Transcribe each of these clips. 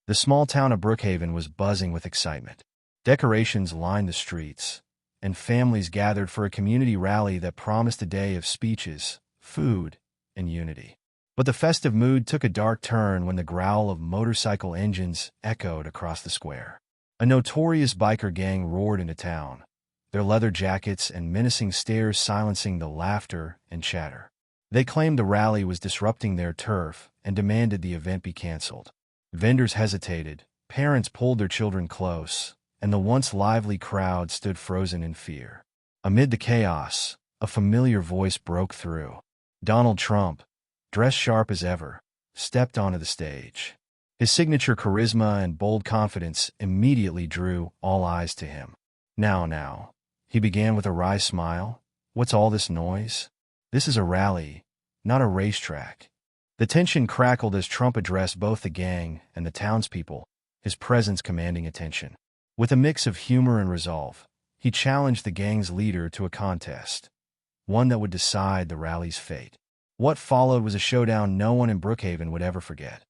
The small town of Brookhaven was buzzing with excitement. Decorations lined the streets, and families gathered for a community rally that promised a day of speeches, food, and unity. But the festive mood took a dark turn when the growl of motorcycle engines echoed across the square. A notorious biker gang roared into town, their leather jackets and menacing stares silencing the laughter and chatter. They claimed the rally was disrupting their turf and demanded the event be canceled. Vendors hesitated, parents pulled their children close, and the once lively crowd stood frozen in fear. Amid the chaos, a familiar voice broke through. Donald Trump, dressed sharp as ever, stepped onto the stage. His signature charisma and bold confidence immediately drew all eyes to him. Now, he began with a wry smile. What's all this noise? This is a rally, not a racetrack. The tension crackled as Trump addressed both the gang and the townspeople, his presence commanding attention. With a mix of humor and resolve, he challenged the gang's leader to a contest, one that would decide the rally's fate. What followed was a showdown no one in Brookhaven would ever forget.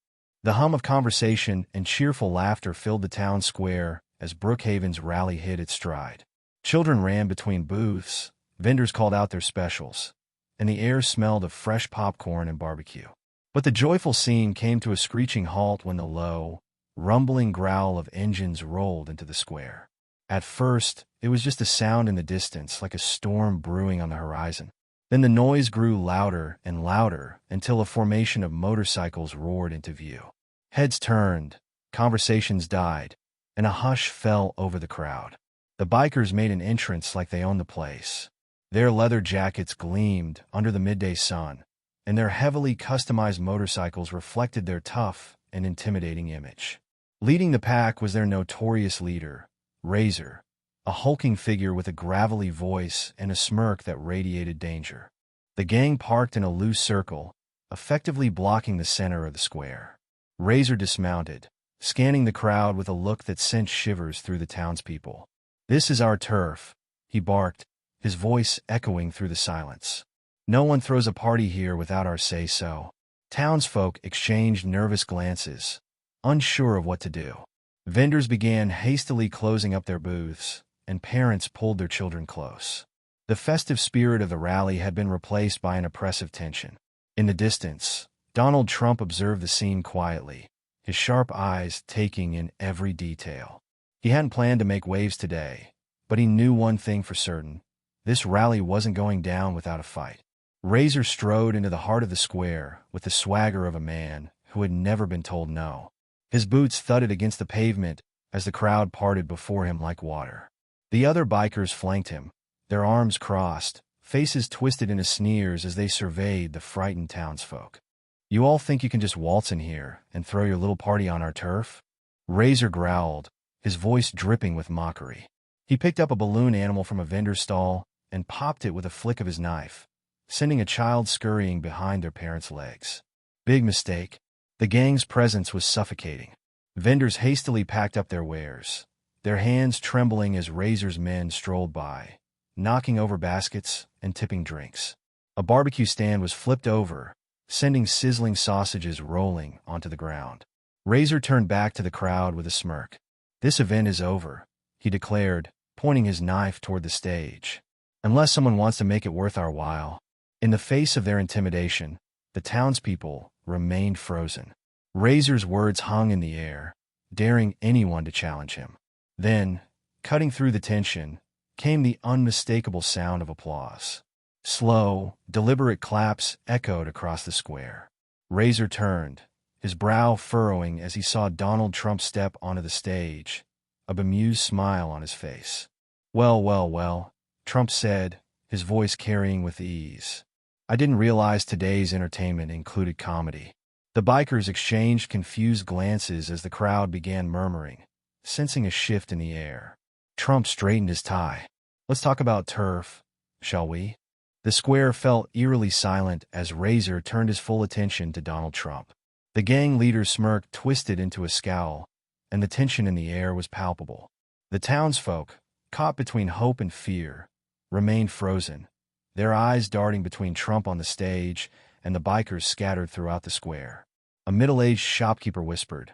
The hum of conversation and cheerful laughter filled the town square as Brookhaven's rally hit its stride. Children ran between booths, vendors called out their specials, and the air smelled of fresh popcorn and barbecue. But the joyful scene came to a screeching halt when the low, rumbling growl of engines rolled into the square. At first, it was just a sound in the distance, like a storm brewing on the horizon. Then the noise grew louder and louder until a formation of motorcycles roared into view. Heads turned, conversations died, and a hush fell over the crowd. The bikers made an entrance like they owned the place. Their leather jackets gleamed under the midday sun, and their heavily customized motorcycles reflected their tough and intimidating image. Leading the pack was their notorious leader, Razor, a hulking figure with a gravelly voice and a smirk that radiated danger. The gang parked in a loose circle, effectively blocking the center of the square. Razor dismounted, scanning the crowd with a look that sent shivers through the townspeople. "This is our turf," he barked, his voice echoing through the silence. "No one throws a party here without our say-so." Townsfolk exchanged nervous glances, unsure of what to do. Vendors began hastily closing up their booths, and parents pulled their children close. The festive spirit of the rally had been replaced by an oppressive tension. In the distance, Donald Trump observed the scene quietly, his sharp eyes taking in every detail. He hadn't planned to make waves today, but he knew one thing for certain: this rally wasn't going down without a fight. Razor strode into the heart of the square with the swagger of a man who had never been told no. His boots thudded against the pavement as the crowd parted before him like water. The other bikers flanked him, their arms crossed, faces twisted into sneers as they surveyed the frightened townsfolk. "You all think you can just waltz in here and throw your little party on our turf?" Razor growled, his voice dripping with mockery. He picked up a balloon animal from a vendor's stall and popped it with a flick of his knife, sending a child scurrying behind their parents' legs. Big mistake. The gang's presence was suffocating. Vendors hastily packed up their wares, their hands trembling as Razor's men strolled by, knocking over baskets and tipping drinks. A barbecue stand was flipped over, sending sizzling sausages rolling onto the ground. Razor turned back to the crowd with a smirk. "This event is over," he declared, pointing his knife toward the stage. "Unless someone wants to make it worth our while." In the face of their intimidation, the townspeople remained frozen. Razor's words hung in the air, daring anyone to challenge him. Then, cutting through the tension, came the unmistakable sound of applause. Slow, deliberate claps echoed across the square. Razor turned, his brow furrowing as he saw Donald Trump step onto the stage, a bemused smile on his face. Well, Trump said, his voice carrying with ease. "I didn't realize today's entertainment included comedy." The bikers exchanged confused glances as the crowd began murmuring, sensing a shift in the air. Trump straightened his tie. "Let's talk about turf, shall we?" The square fell eerily silent as Razor turned his full attention to Donald Trump. The gang leader's smirk twisted into a scowl, and the tension in the air was palpable. The townsfolk, caught between hope and fear, remained frozen, their eyes darting between Trump on the stage and the bikers scattered throughout the square. A middle-aged shopkeeper whispered,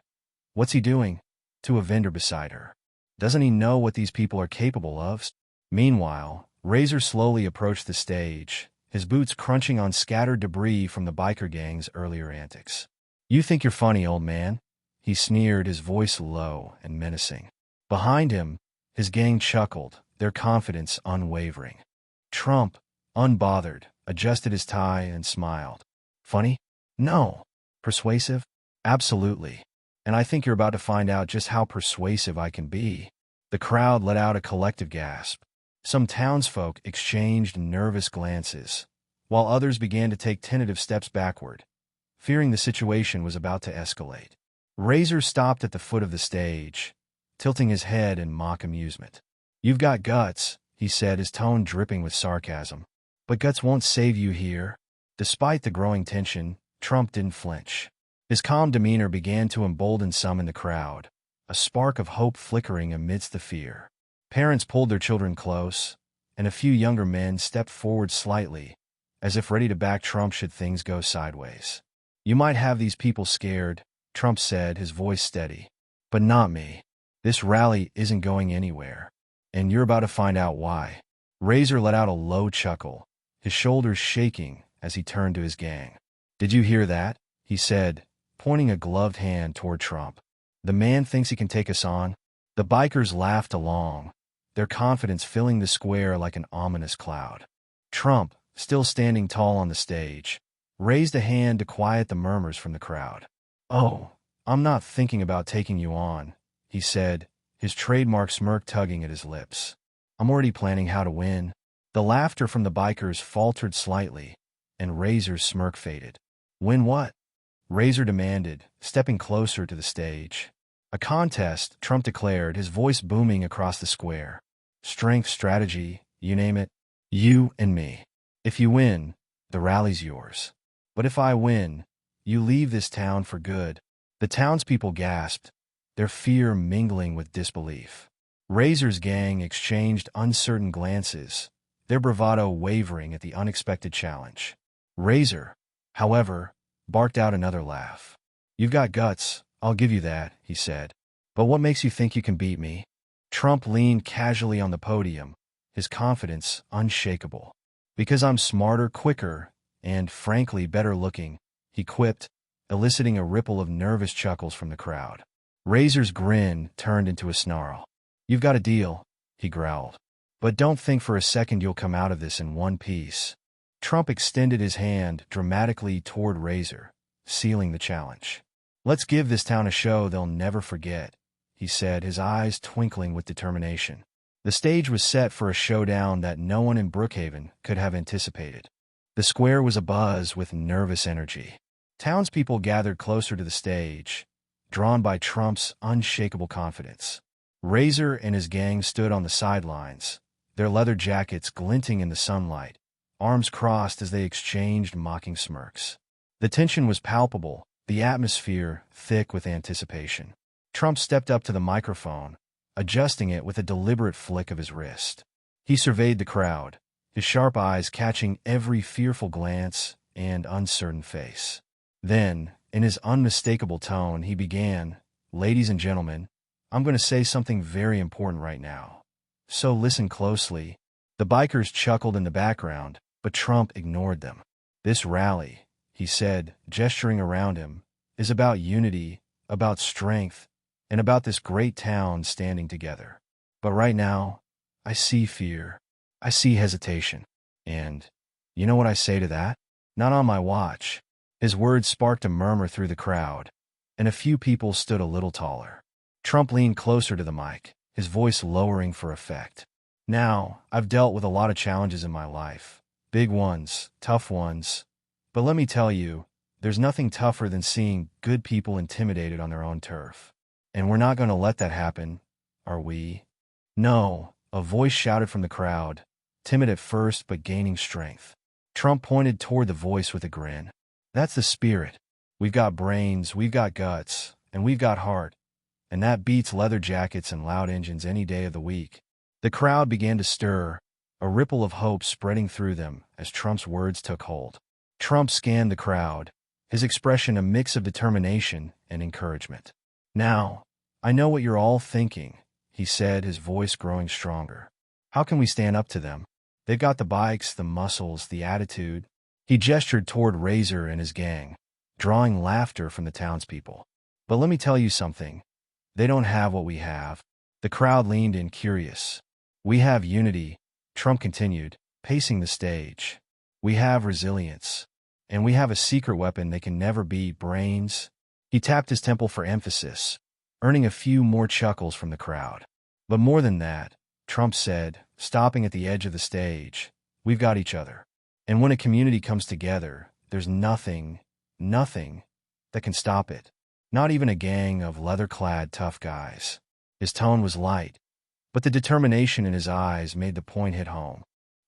What's he doing? To a vendor beside her. Doesn't he know what these people are capable of? Meanwhile, Razor slowly approached the stage, his boots crunching on scattered debris from the biker gang's earlier antics. You think you're funny, old man? He sneered, his voice low and menacing. Behind him, his gang chuckled, their confidence unwavering. Trump, unbothered, adjusted his tie and smiled. Funny? No. Persuasive? Absolutely. And I think you're about to find out just how persuasive I can be. The crowd let out a collective gasp. Some townsfolk exchanged nervous glances, while others began to take tentative steps backward, fearing the situation was about to escalate. Razor stopped at the foot of the stage, tilting his head in mock amusement. You've got guts, he said, his tone dripping with sarcasm. But guts won't save you here. Despite the growing tension, Trump didn't flinch. His calm demeanor began to embolden some in the crowd, a spark of hope flickering amidst the fear. Parents pulled their children close, and a few younger men stepped forward slightly, as if ready to back Trump should things go sideways. You might have these people scared, Trump said, his voice steady. But not me. This rally isn't going anywhere, and you're about to find out why. Razor let out a low chuckle, his shoulders shaking as he turned to his gang. Did you hear that? He said, pointing a gloved hand toward Trump. The man thinks he can take us on? The bikers laughed along, their confidence filling the square like an ominous cloud. Trump, still standing tall on the stage, raised a hand to quiet the murmurs from the crowd. Oh, I'm not thinking about taking you on, he said, his trademark smirk tugging at his lips. I'm already planning how to win. The laughter from the bikers faltered slightly, and Razor's smirk faded. Win what? Razor demanded, stepping closer to the stage. A contest, Trump declared, his voice booming across the square. Strength, strategy, you name it. You and me. If you win, the rally's yours. But if I win, you leave this town for good. The townspeople gasped, their fear mingling with disbelief. Razor's gang exchanged uncertain glances, their bravado wavering at the unexpected challenge. Razor, however, barked out another laugh. You've got guts, I'll give you that, he said. But what makes you think you can beat me? Trump leaned casually on the podium, his confidence unshakable. Because I'm smarter, quicker, and, frankly, better looking, he quipped, eliciting a ripple of nervous chuckles from the crowd. Razor's grin turned into a snarl. You've got a deal, he growled. But don't think for a second you'll come out of this in one piece. Trump extended his hand dramatically toward Razor, sealing the challenge. Let's give this town a show they'll never forget, he said, his eyes twinkling with determination. The stage was set for a showdown that no one in Brookhaven could have anticipated. The square was abuzz with nervous energy. Townspeople gathered closer to the stage, drawn by Trump's unshakable confidence. Razor and his gang stood on the sidelines, their leather jackets glinting in the sunlight, arms crossed as they exchanged mocking smirks. The tension was palpable, the atmosphere thick with anticipation. Trump stepped up to the microphone, adjusting it with a deliberate flick of his wrist. He surveyed the crowd, his sharp eyes catching every fearful glance and uncertain face. Then, in his unmistakable tone, he began, Ladies and gentlemen, I'm going to say something very important right now. So listen closely. The bikers chuckled in the background, but Trump ignored them. This rally, he said, gesturing around him, is about unity, about strength, and about this great town standing together. But right now, I see fear. I see hesitation. And, you know what I say to that? Not on my watch. His words sparked a murmur through the crowd, and a few people stood a little taller. Trump leaned closer to the mic, his voice lowering for effect. Now, I've dealt with a lot of challenges in my life. Big ones, tough ones. But let me tell you, there's nothing tougher than seeing good people intimidated on their own turf. And we're not going to let that happen, are we? No, a voice shouted from the crowd, timid at first but gaining strength. Trump pointed toward the voice with a grin. That's the spirit. We've got brains, we've got guts, and we've got heart. And that beats leather jackets and loud engines any day of the week. The crowd began to stir, a ripple of hope spreading through them as Trump's words took hold. Trump scanned the crowd, his expression a mix of determination and encouragement. Now, I know what you're all thinking, he said, his voice growing stronger. How can we stand up to them? They've got the bikes, the muscles, the attitude. He gestured toward Razor and his gang, drawing laughter from the townspeople. But let me tell you something. They don't have what we have. The crowd leaned in, curious. We have unity, Trump continued, pacing the stage. We have resilience. And we have a secret weapon they can never beat: brains. He tapped his temple for emphasis, earning a few more chuckles from the crowd. But more than that, Trump said, stopping at the edge of the stage, we've got each other. And when a community comes together, there's nothing that can stop it. Not even a gang of leather-clad tough guys. His tone was light, but the determination in his eyes made the point hit home.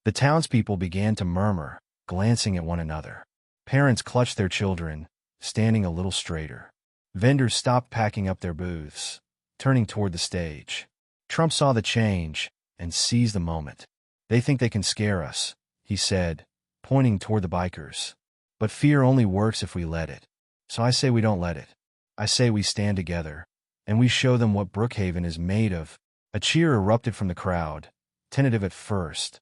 The townspeople began to murmur, glancing at one another. Parents clutched their children, standing a little straighter. Vendors stopped packing up their booths, turning toward the stage. Trump saw the change and seized the moment. They think they can scare us, he said, pointing toward the bikers. But fear only works if we let it. So I say we don't let it. I say we stand together, and we show them what Brookhaven is made of. A cheer erupted from the crowd, tentative at first,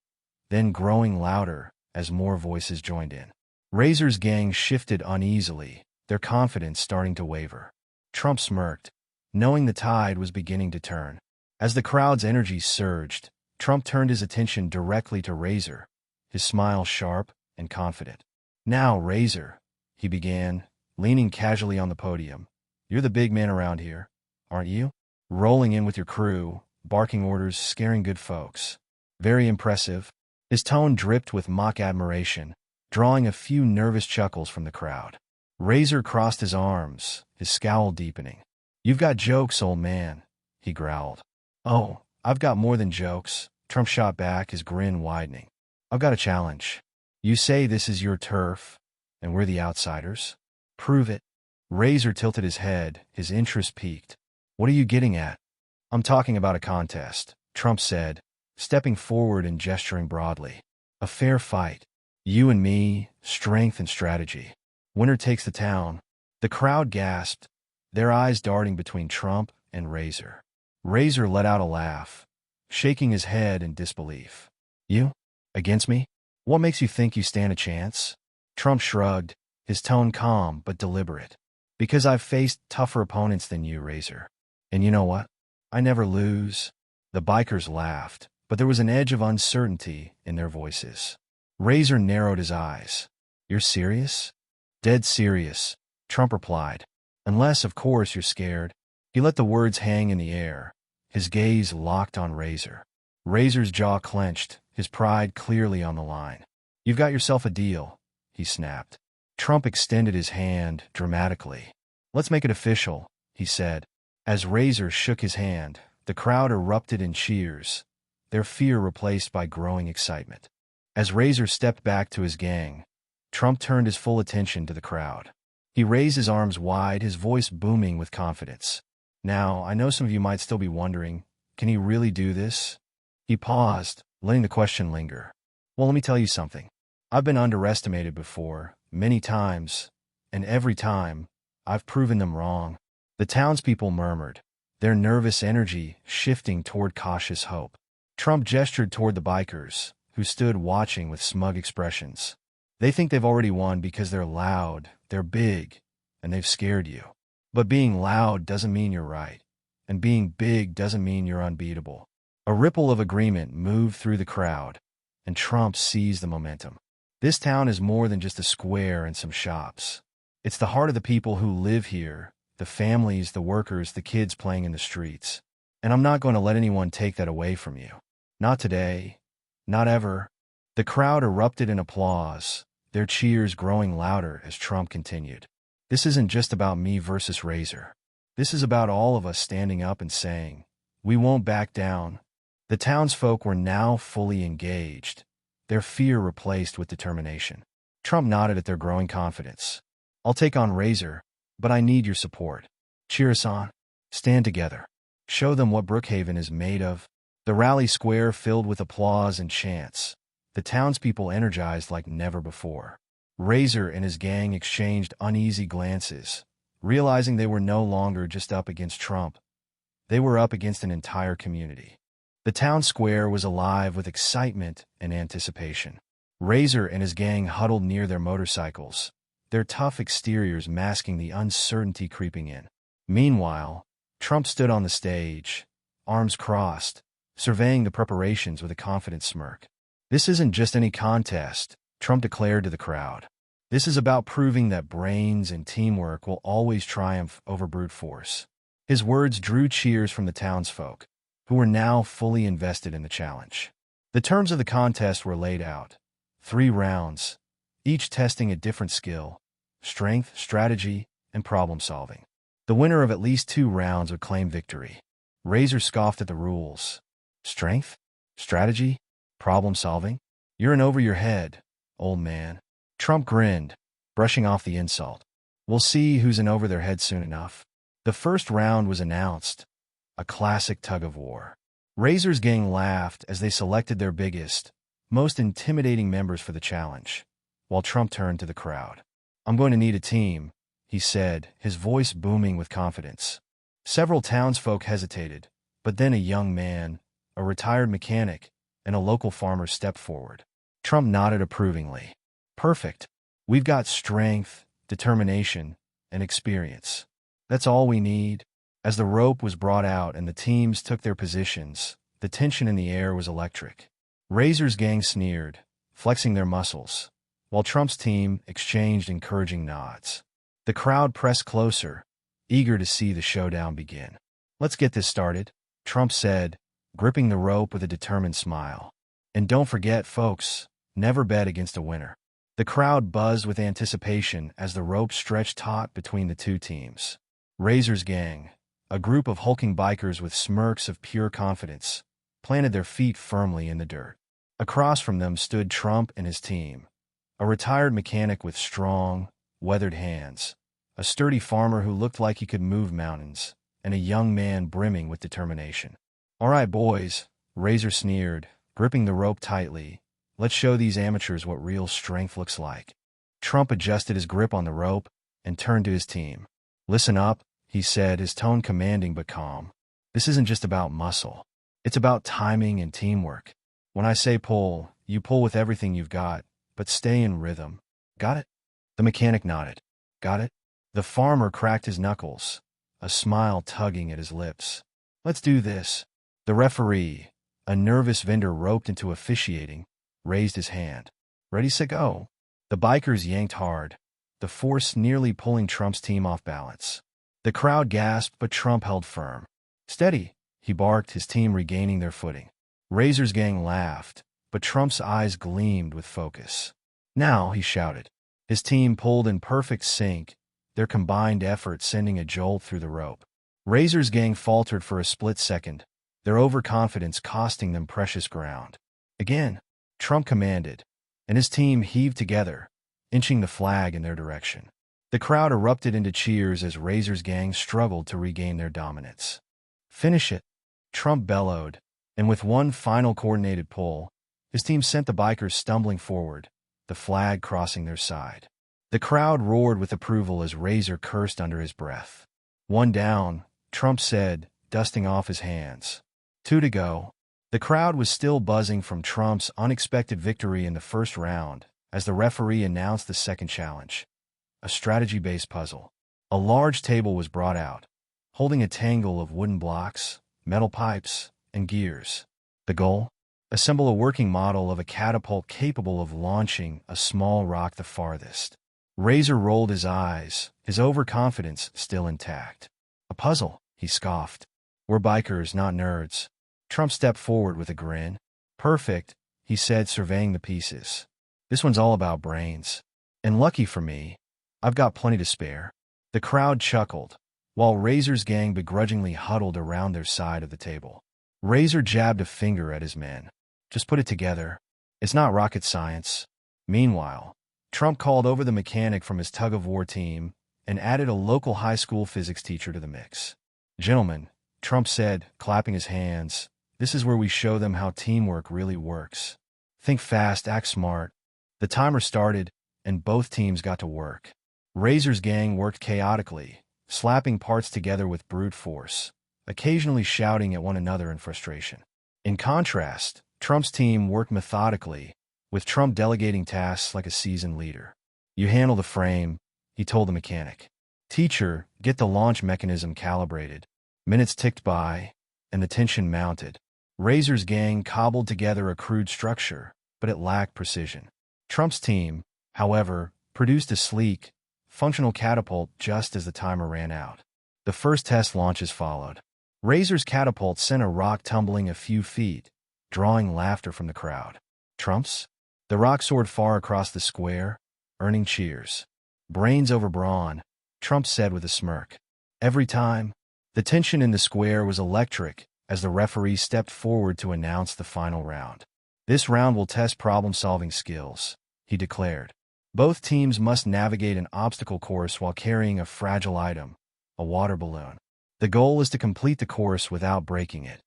then growing louder as more voices joined in. Razor's gang shifted uneasily, their confidence starting to waver. Trump smirked, knowing the tide was beginning to turn. As the crowd's energy surged, Trump turned his attention directly to Razor, his smile sharp and confident. Now, Razor, he began, leaning casually on the podium. You're the big man around here, aren't you? Rolling in with your crew, barking orders, scaring good folks. Very impressive. His tone dripped with mock admiration, drawing a few nervous chuckles from the crowd. Razor crossed his arms, his scowl deepening. You've got jokes, old man, he growled. Oh, I've got more than jokes, Trump shot back, his grin widening. I've got a challenge. You say this is your turf, and we're the outsiders? Prove it. Razor tilted his head, his interest piqued. What are you getting at? I'm talking about a contest, Trump said, stepping forward and gesturing broadly. A fair fight. You and me, strength and strategy. Winner takes the town. The crowd gasped, their eyes darting between Trump and Razor. Razor let out a laugh, shaking his head in disbelief. You? Against me? What makes you think you stand a chance? Trump shrugged, his tone calm but deliberate. Because I've faced tougher opponents than you, Razor. And you know what? I never lose. The bikers laughed, but there was an edge of uncertainty in their voices. Razor narrowed his eyes. You're serious? Dead serious, Trump replied. Unless, of course, you're scared. He let the words hang in the air, his gaze locked on Razor. Razor's jaw clenched, his pride clearly on the line. You've got yourself a deal, he snapped. Trump extended his hand dramatically. Let's make it official, he said. As Razor shook his hand, the crowd erupted in cheers, their fear replaced by growing excitement. As Razor stepped back to his gang, Trump turned his full attention to the crowd. He raised his arms wide, his voice booming with confidence. Now, I know some of you might still be wondering, can he really do this? He paused, letting the question linger. Well, let me tell you something. I've been underestimated before, many times, and every time, I've proven them wrong. The townspeople murmured, their nervous energy shifting toward cautious hope. Trump gestured toward the bikers, who stood watching with smug expressions. They think they've already won because they're loud, they're big, and they've scared you. But being loud doesn't mean you're right, and being big doesn't mean you're unbeatable. A ripple of agreement moved through the crowd, and Trump seized the momentum. This town is more than just a square and some shops. It's the heart of the people who live here, the families, the workers, the kids playing in the streets. And I'm not going to let anyone take that away from you. Not today. Not ever. The crowd erupted in applause, their cheers growing louder as Trump continued. This isn't just about me versus Razor. This is about all of us standing up and saying, we won't back down. The townsfolk were now fully engaged, their fear replaced with determination. Trump nodded at their growing confidence. I'll take on Razor, but I need your support. Cheer us on. Stand together. Show them what Brookhaven is made of. The rally square filled with applause and chants, the townspeople energized like never before. Razor and his gang exchanged uneasy glances, realizing they were no longer just up against Trump. They were up against an entire community. The town square was alive with excitement and anticipation. Razor and his gang huddled near their motorcycles, their tough exteriors masking the uncertainty creeping in. Meanwhile, Trump stood on the stage, arms crossed, surveying the preparations with a confident smirk. "This isn't just any contest," Trump declared to the crowd. "This is about proving that brains and teamwork will always triumph over brute force." His words drew cheers from the townsfolk, who were now fully invested in the challenge. The terms of the contest were laid out. 3 rounds, each testing a different skill: strength, strategy, and problem-solving. The winner of at least 2 rounds would claim victory. Razor scoffed at the rules. "Strength? Strategy? Problem-solving? You're in over your head, old man." Trump grinned, brushing off the insult. "We'll see who's in over their head soon enough." The first round was announced, a classic tug-of-war. Razor's gang laughed as they selected their biggest, most intimidating members for the challenge, while Trump turned to the crowd. "I'm going to need a team," he said, his voice booming with confidence. Several townsfolk hesitated, but then a young man, a retired mechanic, and a local farmer stepped forward. Trump nodded approvingly. "Perfect. We've got strength, determination, and experience. That's all we need." As the rope was brought out and the teams took their positions, the tension in the air was electric. Razor's gang sneered, flexing their muscles, while Trump's team exchanged encouraging nods. The crowd pressed closer, eager to see the showdown begin. "Let's get this started," Trump said, gripping the rope with a determined smile. "And don't forget, folks, never bet against a winner." The crowd buzzed with anticipation as the rope stretched taut between the two teams. Razor's gang, a group of hulking bikers with smirks of pure confidence, planted their feet firmly in the dirt. Across from them stood Trump and his team, a retired mechanic with strong, weathered hands, a sturdy farmer who looked like he could move mountains, and a young man brimming with determination. "All right, boys," Razor sneered, gripping the rope tightly. "Let's show these amateurs what real strength looks like." Trump adjusted his grip on the rope and turned to his team. "Listen up," he said, his tone commanding but calm. "This isn't just about muscle. It's about timing and teamwork. When I say pull, you pull with everything you've got, but stay in rhythm. Got it?" The mechanic nodded. "Got it?" The farmer cracked his knuckles, a smile tugging at his lips. "Let's do this." The referee, a nervous vendor roped into officiating, raised his hand. "Ready, set, go." The bikers yanked hard, the force nearly pulling Trump's team off balance. The crowd gasped, but Trump held firm. "Steady," he barked, his team regaining their footing. Razor's gang laughed, but Trump's eyes gleamed with focus. "Now," he shouted. His team pulled in perfect sync, their combined effort sending a jolt through the rope. Razor's gang faltered for a split second, their overconfidence costing them precious ground. "Again," Trump commanded, and his team heaved together, inching the flag in their direction. The crowd erupted into cheers as Razor's gang struggled to regain their dominance. "Finish it," Trump bellowed, and with one final coordinated pull, his team sent the bikers stumbling forward, the flag crossing their side. The crowd roared with approval as Razor cursed under his breath. "One down," Trump said, dusting off his hands. 2 to go. The crowd was still buzzing from Trump's unexpected victory in the first round as the referee announced the second challenge, a strategy-based puzzle. A large table was brought out, holding a tangle of wooden blocks, metal pipes, and gears. The goal? Assemble a working model of a catapult capable of launching a small rock the farthest. Razor rolled his eyes, his overconfidence still intact. "A puzzle," he scoffed. "We're bikers, not nerds." Trump stepped forward with a grin. "Perfect," he said, surveying the pieces. "This one's all about brains. And lucky for me, I've got plenty to spare." The crowd chuckled, while Razor's gang begrudgingly huddled around their side of the table. Razor jabbed a finger at his men. "Just put it together. It's not rocket science." Meanwhile, Trump called over the mechanic from his tug-of-war team and added a local high school physics teacher to the mix. "Gentlemen," Trump said, clapping his hands, "this is where we show them how teamwork really works. Think fast, act smart." The timer started, and both teams got to work. Razor's gang worked chaotically, slapping parts together with brute force, occasionally shouting at one another in frustration. In contrast, Trump's team worked methodically, with Trump delegating tasks like a seasoned leader. "You handle the frame," he told the mechanic. "Teacher, get the launch mechanism calibrated." Minutes ticked by, and the tension mounted. Razor's gang cobbled together a crude structure, but it lacked precision. Trump's team, however, produced a sleek, functional catapult just as the timer ran out. The first test launches followed. Razor's catapult sent a rock tumbling a few feet, drawing laughter from the crowd. Trump's? The rock soared far across the square, earning cheers. "Brains over brawn," Trump said with a smirk. Every time, the tension in the square was electric as the referee stepped forward to announce the final round. "This round will test problem-solving skills," he declared. "Both teams must navigate an obstacle course while carrying a fragile item, a water balloon. The goal is to complete the course without breaking it."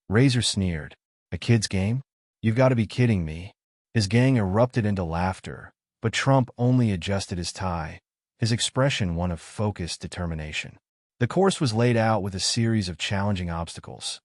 Razor sneered. "A kid's game? You've got to be kidding me." His gang erupted into laughter, but Trump only adjusted his tie, his expression one of focused determination. The course was laid out with a series of challenging obstacles: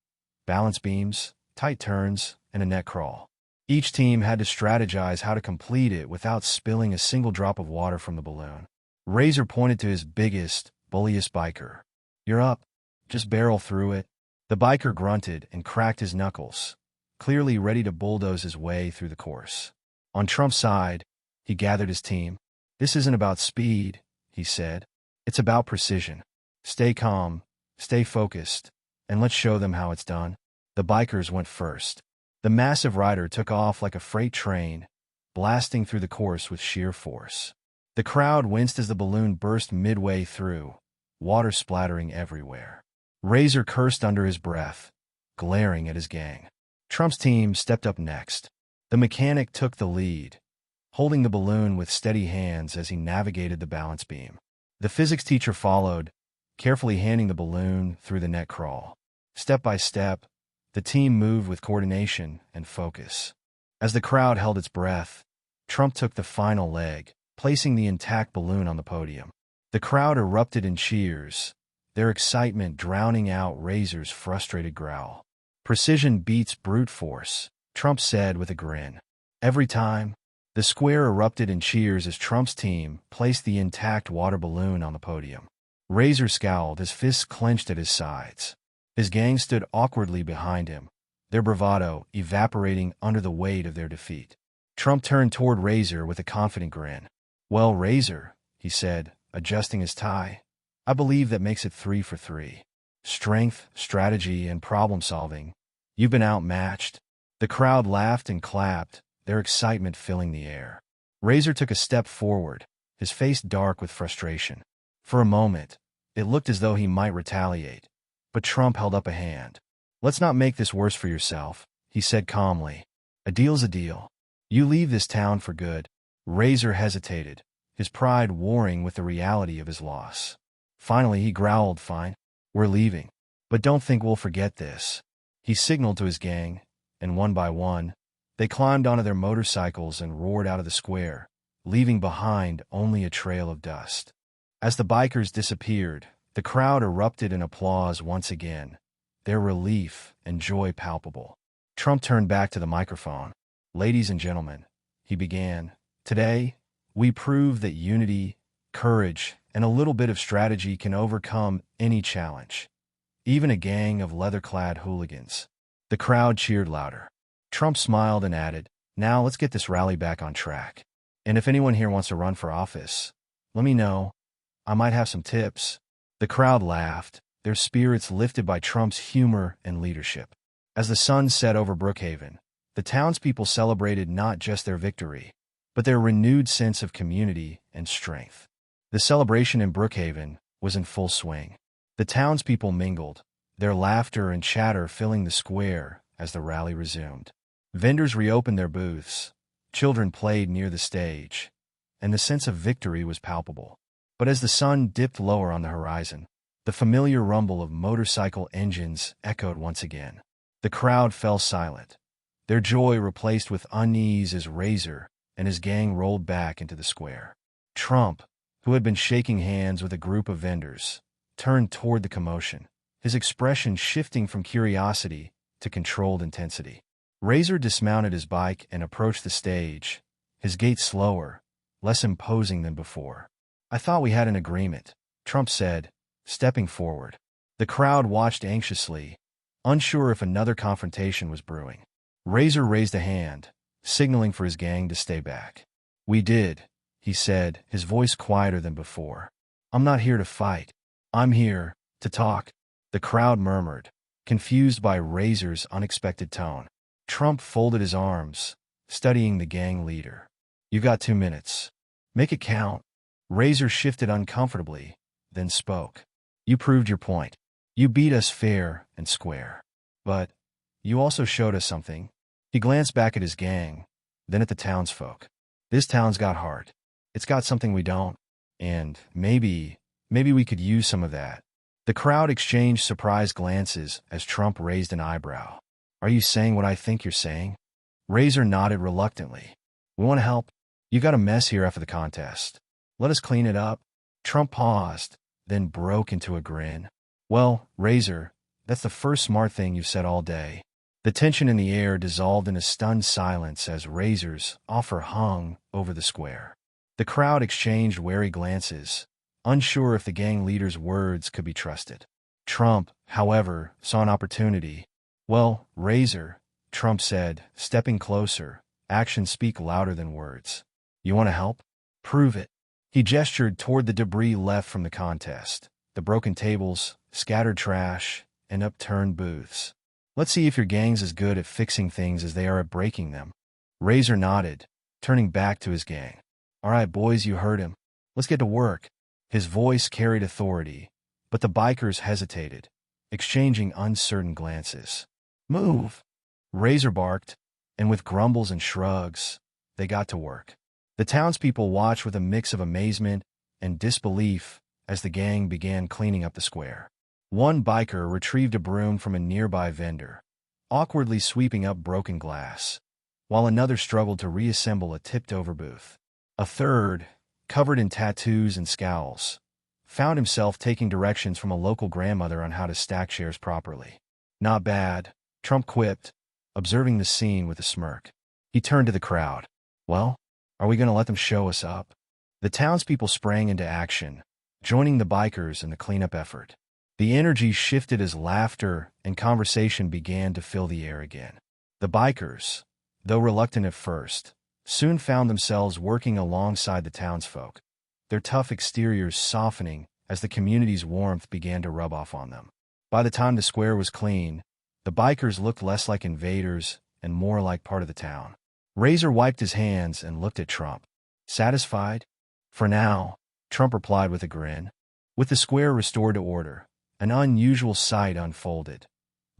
balance beams, tight turns, and a net crawl. Each team had to strategize how to complete it without spilling a single drop of water from the balloon. Razor pointed to his biggest, bulliest biker. "You're up. Just barrel through it." The biker grunted and cracked his knuckles, clearly ready to bulldoze his way through the course. On Trump's side, he gathered his team. "This isn't about speed," he said. "It's about precision. Stay calm, stay focused, and let's show them how it's done." The bikers went first. The massive rider took off like a freight train, blasting through the course with sheer force. The crowd winced as the balloon burst midway through, water splattering everywhere. Razor cursed under his breath, glaring at his gang. Trump's team stepped up next. The mechanic took the lead, holding the balloon with steady hands as he navigated the balance beam. The physics teacher followed, carefully handing the balloon through the net crawl. Step by step, the team moved with coordination and focus. As the crowd held its breath, Trump took the final leg, placing the intact balloon on the podium. The crowd erupted in cheers, their excitement drowning out Razor's frustrated growl. "Precision beats brute force," Trump said with a grin. Every time, the square erupted in cheers as Trump's team placed the intact water balloon on the podium. Razor scowled, his fists clenched at his sides. His gang stood awkwardly behind him, their bravado evaporating under the weight of their defeat. Trump turned toward Razor with a confident grin. "Well, Razor," he said, adjusting his tie, "I believe that makes it 3 for 3. Strength, strategy, and problem-solving. You've been outmatched." The crowd laughed and clapped, their excitement filling the air. Razor took a step forward, his face dark with frustration. For a moment, it looked as though he might retaliate, but Trump held up a hand. "Let's not make this worse for yourself," he said calmly. "A deal's a deal. You leave this town for good." Razor hesitated, his pride warring with the reality of his loss. Finally, he growled, "Fine, we're leaving. But don't think we'll forget this." He signaled to his gang, and one by one, they climbed onto their motorcycles and roared out of the square, leaving behind only a trail of dust. As the bikers disappeared, the crowd erupted in applause once again, their relief and joy palpable. Trump turned back to the microphone. "Ladies and gentlemen," he began, "today, we proved that unity, courage, and a little bit of strategy can overcome any challenge, even a gang of leather-clad hooligans." The crowd cheered louder. Trump smiled and added, "Now let's get this rally back on track. And if anyone here wants to run for office, let me know. I might have some tips." The crowd laughed, their spirits lifted by Trump's humor and leadership. As the sun set over Brookhaven, the townspeople celebrated not just their victory, but their renewed sense of community and strength. The celebration in Brookhaven was in full swing. The townspeople mingled, their laughter and chatter filling the square as the rally resumed. Vendors reopened their booths, children played near the stage, and the sense of victory was palpable. But as the sun dipped lower on the horizon, the familiar rumble of motorcycle engines echoed once again. The crowd fell silent, their joy replaced with unease as Razor and his gang rolled back into the square. Trump, who had been shaking hands with a group of vendors, turned toward the commotion, his expression shifting from curiosity to controlled intensity. Razor dismounted his bike and approached the stage, his gait slower, less imposing than before. "I thought we had an agreement," Trump said, stepping forward. The crowd watched anxiously, unsure if another confrontation was brewing. Razor raised a hand, signaling for his gang to stay back. "We did," he said, his voice quieter than before. "I'm not here to fight. I'm here to talk." The crowd murmured, confused by Razor's unexpected tone. Trump folded his arms, studying the gang leader. "You got 2 minutes. Make it count." Razor shifted uncomfortably, then spoke. "You proved your point. You beat us fair and square. But you also showed us something." He glanced back at his gang, then at the townsfolk. "This town's got heart. It's got something we don't. And maybe we could use some of that." The crowd exchanged surprised glances as Trump raised an eyebrow. "Are you saying what I think you're saying?" Razor nodded reluctantly. "We want to help. You got a mess here after the contest. Let us clean it up." Trump paused, then broke into a grin. "Well, Razor, that's the first smart thing you've said all day." The tension in the air dissolved in a stunned silence as Razor's offer hung over the square. The crowd exchanged wary glances, unsure if the gang leader's words could be trusted. Trump, however, saw an opportunity. "Well, Razor," Trump said, stepping closer, actions speak louder than words. "You want to help? Prove it." He gestured toward the debris left from the contest, the broken tables, scattered trash, and upturned booths. "Let's see if your gang's as good at fixing things as they are at breaking them." Razor nodded, turning back to his gang. "All right, boys, you heard him. Let's get to work." His voice carried authority, but the bikers hesitated, exchanging uncertain glances. "Move!" Razor barked, and with grumbles and shrugs, they got to work. The townspeople watched with a mix of amazement and disbelief as the gang began cleaning up the square. One biker retrieved a broom from a nearby vendor, awkwardly sweeping up broken glass, while another struggled to reassemble a tipped-over booth. A third, covered in tattoos and scowls, found himself taking directions from a local grandmother on how to stack chairs properly. "Not bad," Trump quipped, observing the scene with a smirk. He turned to the crowd. "Well, are we going to let them show us up?" The townspeople sprang into action, joining the bikers in the cleanup effort. The energy shifted as laughter and conversation began to fill the air again. The bikers, though reluctant at first, soon found themselves working alongside the townsfolk, their tough exteriors softening as the community's warmth began to rub off on them. By the time the square was clean, the bikers looked less like invaders and more like part of the town. Razor wiped his hands and looked at Trump. "Satisfied?" "For now," Trump replied with a grin. With the square restored to order, an unusual sight unfolded.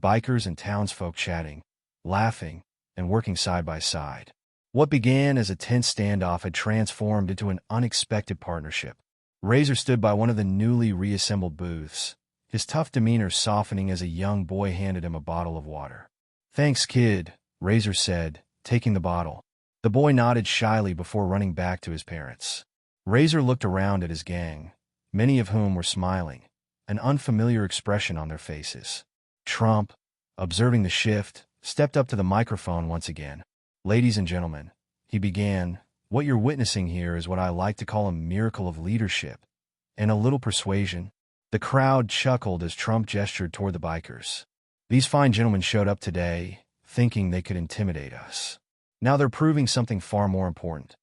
Bikers and townsfolk chatting, laughing, and working side by side. What began as a tense standoff had transformed into an unexpected partnership. Razor stood by one of the newly reassembled booths, his tough demeanor softening as a young boy handed him a bottle of water. "Thanks, kid," Razor said, taking the bottle. The boy nodded shyly before running back to his parents. Razor looked around at his gang, many of whom were smiling, an unfamiliar expression on their faces. Trump, observing the shift, stepped up to the microphone once again. "Ladies and gentlemen," he began, "what you're witnessing here is what I like to call a miracle of leadership and a little persuasion." The crowd chuckled as Trump gestured toward the bikers. "These fine gentlemen showed up today, thinking they could intimidate us. Now they're proving something far more important,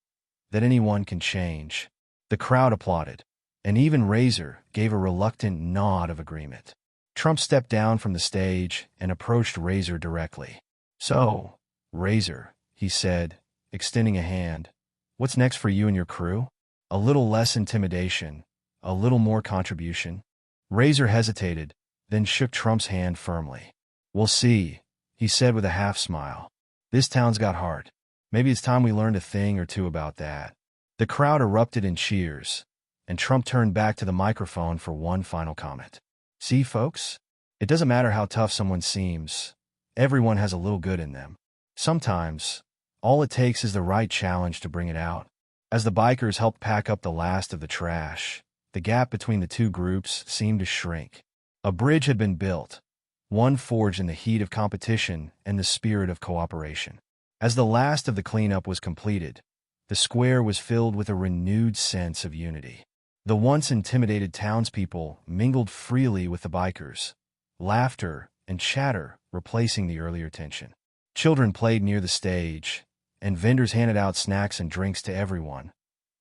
that anyone can change." The crowd applauded, and even Razor gave a reluctant nod of agreement. Trump stepped down from the stage and approached Razor directly. "So, Razor," he said, extending a hand, "what's next for you and your crew? A little less intimidation, a little more contribution?" Razor hesitated, then shook Trump's hand firmly. "We'll see," he said with a half-smile. "This town's got heart. Maybe it's time we learned a thing or two about that." The crowd erupted in cheers, and Trump turned back to the microphone for one final comment. "See, folks? It doesn't matter how tough someone seems. Everyone has a little good in them. Sometimes, all it takes is the right challenge to bring it out." As the bikers helped pack up the last of the trash, the gap between the two groups seemed to shrink. A bridge had been built, one forged in the heat of competition and the spirit of cooperation. As the last of the cleanup was completed, the square was filled with a renewed sense of unity. The once intimidated townspeople mingled freely with the bikers, laughter and chatter replacing the earlier tension. Children played near the stage, and vendors handed out snacks and drinks to everyone,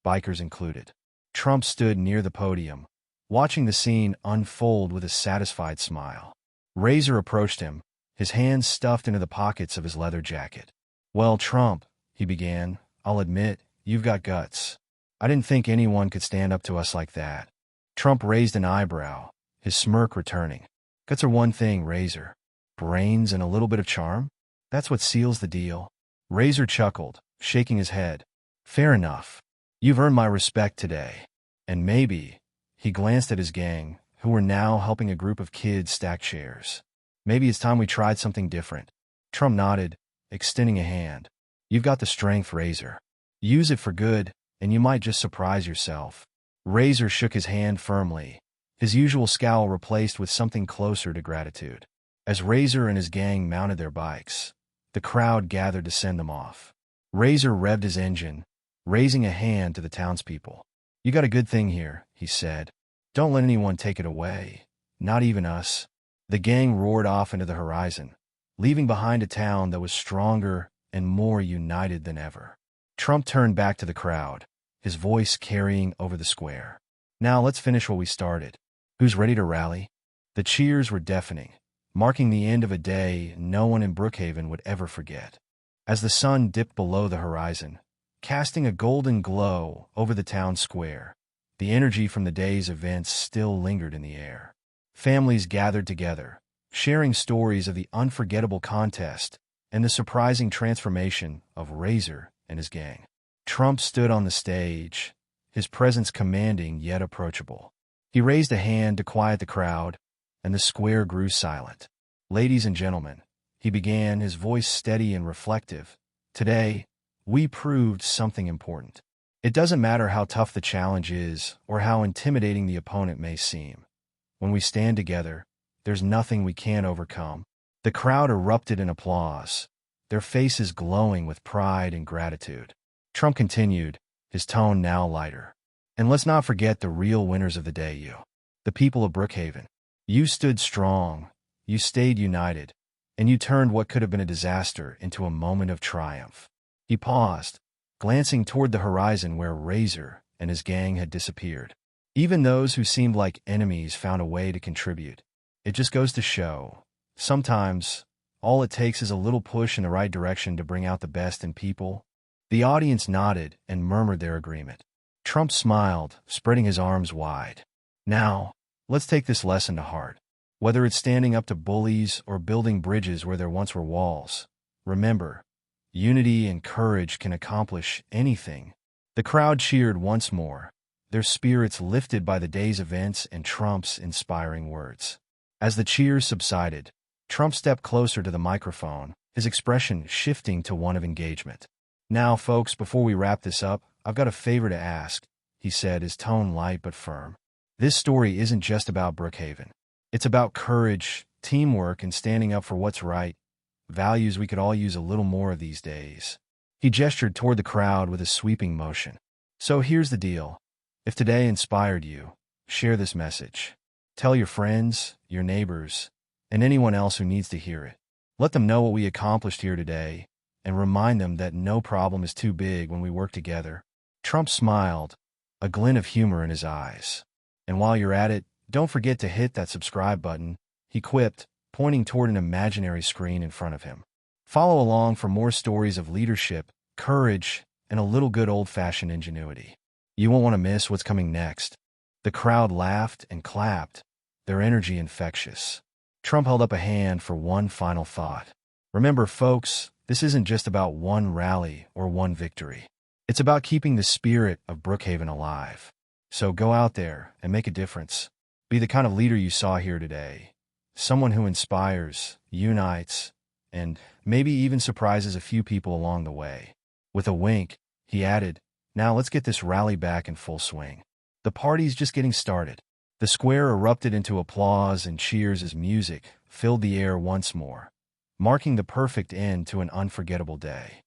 bikers included. Trump stood near the podium, watching the scene unfold with a satisfied smile. Razor approached him, his hands stuffed into the pockets of his leather jacket. "Well, Trump," he began, "I'll admit, you've got guts. I didn't think anyone could stand up to us like that." Trump raised an eyebrow, his smirk returning. "Guts are one thing, Razor. Brains and a little bit of charm? That's what seals the deal." Razor chuckled, shaking his head. "Fair enough. You've earned my respect today. And maybe," he glanced at his gang, who were now helping a group of kids stack chairs, "maybe it's time we tried something different." Trump nodded, extending a hand. "You've got the strength, Razor. Use it for good, and you might just surprise yourself." Razor shook his hand firmly, his usual scowl replaced with something closer to gratitude. As Razor and his gang mounted their bikes, the crowd gathered to send them off. Razor revved his engine, raising a hand to the townspeople. "You got a good thing here," he said. "Don't let anyone take it away, not even us." The gang roared off into the horizon, leaving behind a town that was stronger and more united than ever. Trump turned back to the crowd, his voice carrying over the square. "Now let's finish what we started. Who's ready to rally?" The cheers were deafening, marking the end of a day no one in Brookhaven would ever forget. As the sun dipped below the horizon, casting a golden glow over the town square, the energy from the day's events still lingered in the air. Families gathered together, sharing stories of the unforgettable contest and the surprising transformation of Razor and his gang. Trump stood on the stage, his presence commanding yet approachable. He raised a hand to quiet the crowd, and the square grew silent. "Ladies and gentlemen," he began, his voice steady and reflective, "today, we proved something important. It doesn't matter how tough the challenge is or how intimidating the opponent may seem. When we stand together, there's nothing we can't overcome." The crowd erupted in applause, their faces glowing with pride and gratitude. Trump continued, his tone now lighter. "And let's not forget the real winners of the day, the people of Brookhaven. You stood strong, you stayed united, and you turned what could have been a disaster into a moment of triumph." He paused, glancing toward the horizon where Razor and his gang had disappeared. Even those who seemed like enemies found a way to contribute. It just goes to show, sometimes, all it takes is a little push in the right direction to bring out the best in people. The audience nodded and murmured their agreement. Trump smiled, spreading his arms wide. "Now, let's take this lesson to heart. Whether it's standing up to bullies or building bridges where there once were walls, remember, unity and courage can accomplish anything." The crowd cheered once more, their spirits lifted by the day's events and Trump's inspiring words. As the cheers subsided, Trump stepped closer to the microphone, his expression shifting to one of engagement. "Now, folks, before we wrap this up, I've got a favor to ask," he said, his tone light but firm. "This story isn't just about Brookhaven. It's about courage, teamwork, and standing up for what's right, values we could all use a little more of these days." He gestured toward the crowd with a sweeping motion. "So here's the deal. If today inspired you, share this message. Tell your friends, your neighbors, and anyone else who needs to hear it. Let them know what we accomplished here today, and remind them that no problem is too big when we work together." Trump smiled, a glint of humor in his eyes. "And while you're at it, don't forget to hit that subscribe button," he quipped, pointing toward an imaginary screen in front of him. Follow along for more stories of leadership, courage, and a little good old-fashioned ingenuity. You won't want to miss what's coming next. The crowd laughed and clapped, their energy infectious. Trump held up a hand for one final thought. "Remember, folks, this isn't just about one rally or one victory. It's about keeping the spirit of Brookhaven alive. So go out there and make a difference. Be the kind of leader you saw here today. Someone who inspires, unites, and maybe even surprises a few people along the way." With a wink, he added, "Now let's get this rally back in full swing." The party's just getting started. The square erupted into applause and cheers as music filled the air once more, marking the perfect end to an unforgettable day.